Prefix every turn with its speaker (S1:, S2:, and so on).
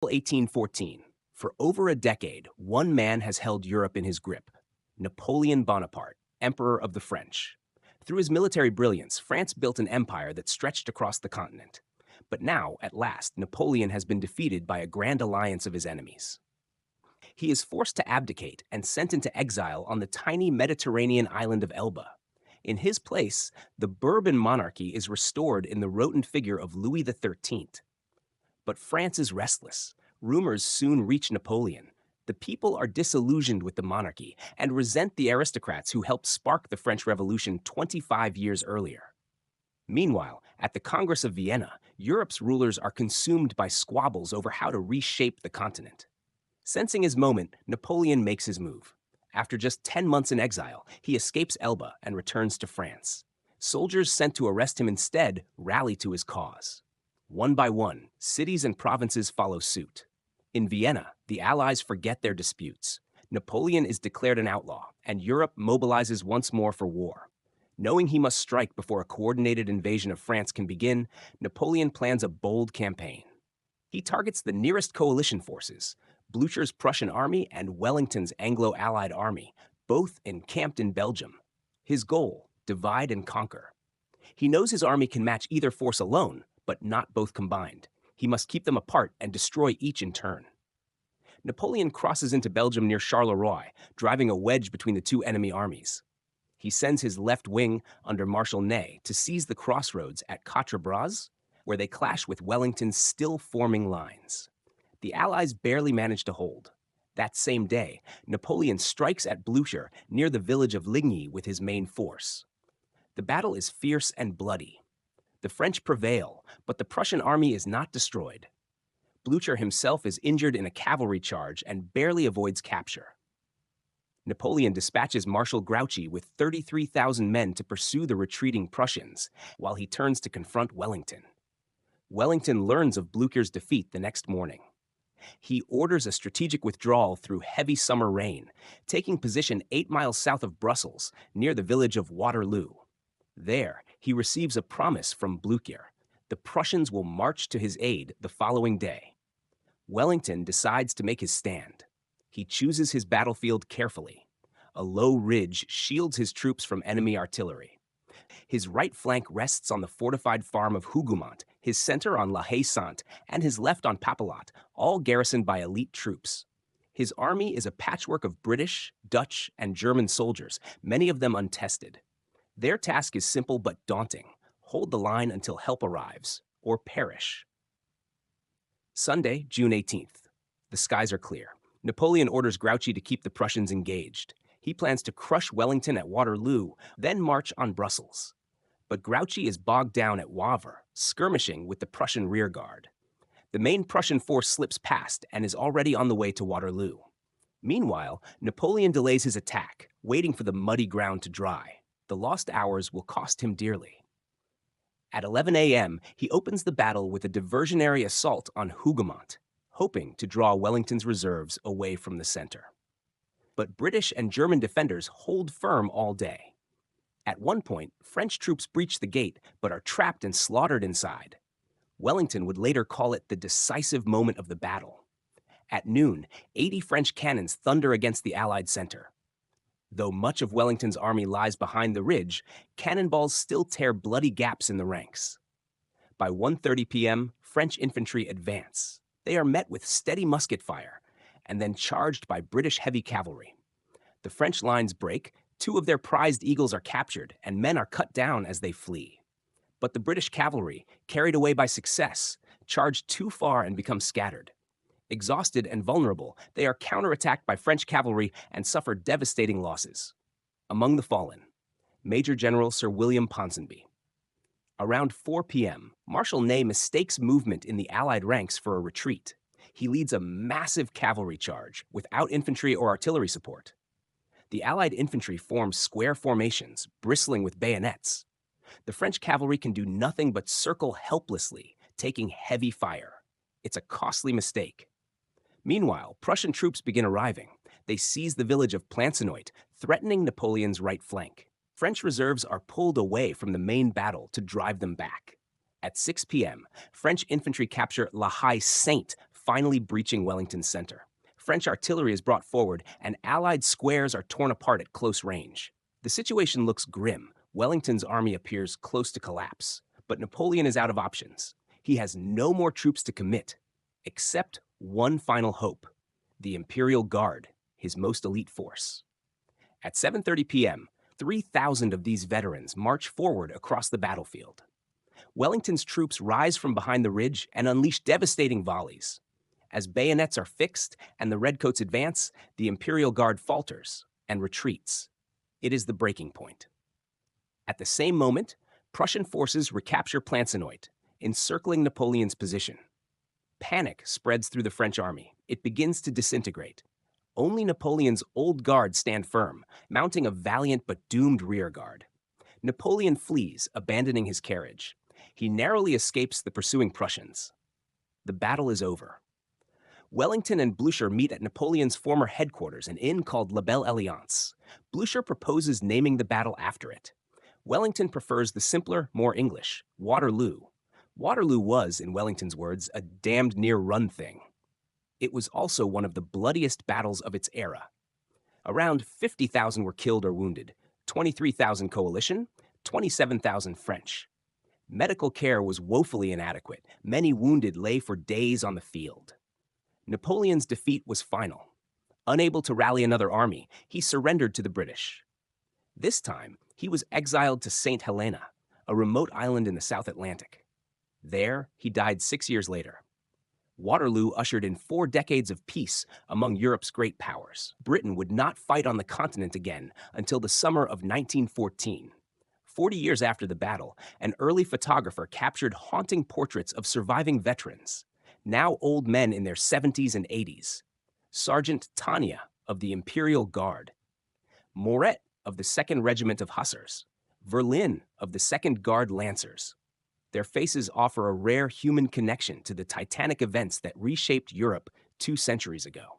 S1: April 1814. For over a decade, one man has held Europe in his grip: Napoleon Bonaparte, Emperor of the French. Through his military brilliance, France built an empire that stretched across the continent. But now, at last, Napoleon has been defeated by a grand alliance of his enemies. He is forced to abdicate and sent into exile on the tiny Mediterranean island of Elba. In his place, the Bourbon monarchy is restored in the rotund figure of Louis XIII. But France is restless. Rumors soon reach Napoleon. The people are disillusioned with the monarchy and resent the aristocrats who helped spark the French Revolution 25 years earlier. Meanwhile, at the Congress of Vienna, Europe's rulers are consumed by squabbles over how to reshape the continent. Sensing his moment, Napoleon makes his move. After just 10 months in exile, he escapes Elba and returns to France. Soldiers sent to arrest him instead rally to his cause. One by one, cities and provinces follow suit. In Vienna, the Allies forget their disputes. Napoleon is declared an outlaw, and Europe mobilizes once more for war. Knowing he must strike before a coordinated invasion of France can begin, Napoleon plans a bold campaign. He targets the nearest coalition forces: Blücher's Prussian army and Wellington's Anglo-Allied army, both encamped in Belgium. His goal: divide and conquer. He knows his army can match either force alone, but not both combined. He must keep them apart and destroy each in turn. Napoleon crosses into Belgium near Charleroi, driving a wedge between the two enemy armies. He sends his left wing under Marshal Ney to seize the crossroads at Quatre Bras, where they clash with Wellington's still forming lines. The Allies barely manage to hold. That same day, Napoleon strikes at Blücher near the village of Ligny with his main force. The battle is fierce and bloody. The French prevail, but the Prussian army is not destroyed. Blücher himself is injured in a cavalry charge and barely avoids capture. Napoleon dispatches Marshal Grouchy with 33,000 men to pursue the retreating Prussians, while he turns to confront Wellington. Wellington learns of Blücher's defeat the next morning. He orders a strategic withdrawal through heavy summer rain, taking position 8 miles south of Brussels, near the village of Waterloo. There, he receives a promise from Blücher: the Prussians will march to his aid the following day. Wellington decides to make his stand. He chooses his battlefield carefully. A low ridge shields his troops from enemy artillery. His right flank rests on the fortified farm of Hougoumont, his center on La Haye-Sainte, and his left on Papelotte, all garrisoned by elite troops. His army is a patchwork of British, Dutch, and German soldiers, many of them untested. Their task is simple but daunting: hold the line until help arrives, or perish. Sunday, June 18th. The skies are clear. Napoleon orders Grouchy to keep the Prussians engaged. He plans to crush Wellington at Waterloo, then march on Brussels. But Grouchy is bogged down at Wavre, skirmishing with the Prussian rearguard. The main Prussian force slips past and is already on the way to Waterloo. Meanwhile, Napoleon delays his attack, waiting for the muddy ground to dry. The lost hours will cost him dearly. At 11 a.m., he opens the battle with a diversionary assault on Hougoumont, hoping to draw Wellington's reserves away from the center. But British and German defenders hold firm all day. At one point, French troops breach the gate but are trapped and slaughtered inside. Wellington would later call it the decisive moment of the battle. At noon, 80 French cannons thunder against the Allied center. Though much of Wellington's army lies behind the ridge, cannonballs still tear bloody gaps in the ranks. By 1:30 p.m., French infantry advance. They are met with steady musket fire, and then charged by British heavy cavalry. The French lines break, 2 of their prized eagles are captured, and men are cut down as they flee. But the British cavalry, carried away by success, charge too far and become scattered. Exhausted and vulnerable, they are counterattacked by French cavalry and suffer devastating losses. Among the fallen, Major General Sir William Ponsonby. Around 4 p.m., Marshal Ney mistakes movement in the Allied ranks for a retreat. He leads a massive cavalry charge without infantry or artillery support. The Allied infantry forms square formations, bristling with bayonets. The French cavalry can do nothing but circle helplessly, taking heavy fire. It's a costly mistake. Meanwhile, Prussian troops begin arriving. They seize the village of Plancenoit, threatening Napoleon's right flank. French reserves are pulled away from the main battle to drive them back. At 6 p.m., French infantry capture La Haye-Sainte finally breaching Wellington's center. French artillery is brought forward, and Allied squares are torn apart at close range. The situation looks grim. Wellington's army appears close to collapse, but Napoleon is out of options. He has no more troops to commit, except one final hope: the Imperial Guard, his most elite force. At 7:30 p.m., 3,000 of these veterans march forward across the battlefield. Wellington's troops rise from behind the ridge and unleash devastating volleys. As bayonets are fixed and the redcoats advance, the Imperial Guard falters and retreats. It is the breaking point. At the same moment, Prussian forces recapture Plancenoit, encircling Napoleon's position. Panic spreads through the French army. It begins to disintegrate. Only Napoleon's old guard stand firm, mounting a valiant but doomed rearguard. Napoleon flees, abandoning his carriage. He narrowly escapes the pursuing Prussians. The battle is over. Wellington and Blücher meet at Napoleon's former headquarters, an inn called La Belle Alliance. Blücher proposes naming the battle after it. Wellington prefers the simpler, more English, Waterloo. Waterloo was, in Wellington's words, a damned near run thing. It was also one of the bloodiest battles of its era. Around 50,000 were killed or wounded, 23,000 coalition, 27,000 French. Medical care was woefully inadequate. Many wounded lay for days on the field. Napoleon's defeat was final. Unable to rally another army, he surrendered to the British. This time, he was exiled to St. Helena, a remote island in the South Atlantic. There, he died 6 years later. Waterloo ushered in 4 decades of peace among Europe's great powers. Britain would not fight on the continent again until the summer of 1914. 40 years after the battle, an early photographer captured haunting portraits of surviving veterans, now old men in their 70s and 80s. Sergeant Tania of the Imperial Guard, Moret of the 2nd Regiment of Hussars, Verlin of the 2nd Guard Lancers. Their faces offer a rare human connection to the titanic events that reshaped Europe 2 centuries ago.